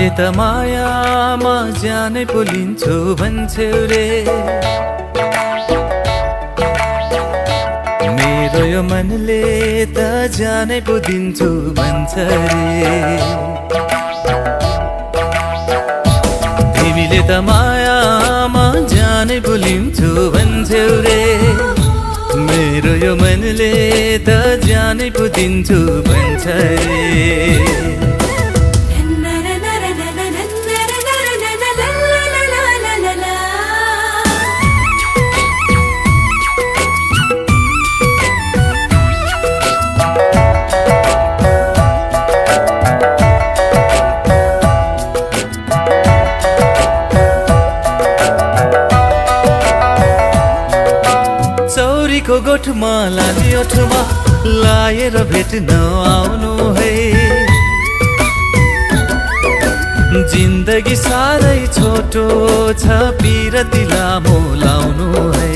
तिमीले त मायामा जानै पोलिन्छौ भन्छौ रे, मेरो यो मनले त जानै पो दिन्छु भन्छ रे। तिमीले त मायामा जानै पोलिन्छौ भन्छौ रे, मेरो यो मनले त जानै पो दिन्छु भन्छ रे। चौरीको गोठमा लाली ओठमा लाएर भेट्न आउनु है, जिन्दगी साह्रै छोटो छ पिरती लामो लाउनु है।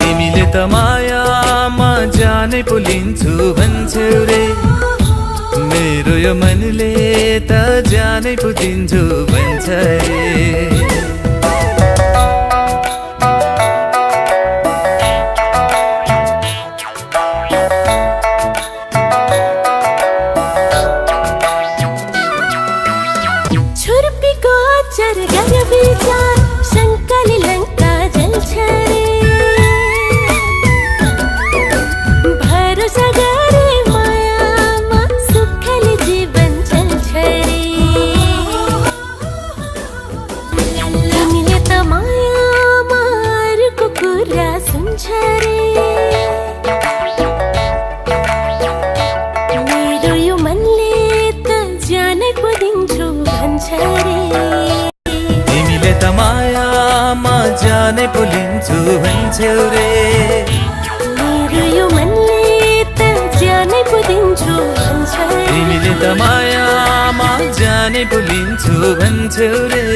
तिमीले त मायामा जानै पोलिन्छु भन्छौ रे, मेरो यो मनले त जानै पो दिन्छु भन्छ रे। छुर्पीको अचार गर विचार शङ्काले लङ्का जल्छ रे, भरोसा गरे मायामा सुखले जीवन चल्छ रे। तिमीले त मायामा अरूको कुरा सुन्छ रे, मेरो यो मनले त जानै पो दिन्छु भन्छ रे। तिमीले त मायामा जानै पोलिन्छु भन्छौ रे, मेरो यो मनले त जानै पो दिन्छु भन्छ रे। तिमीले त मायामा जानै पोलिन्छु भन्छौ रे।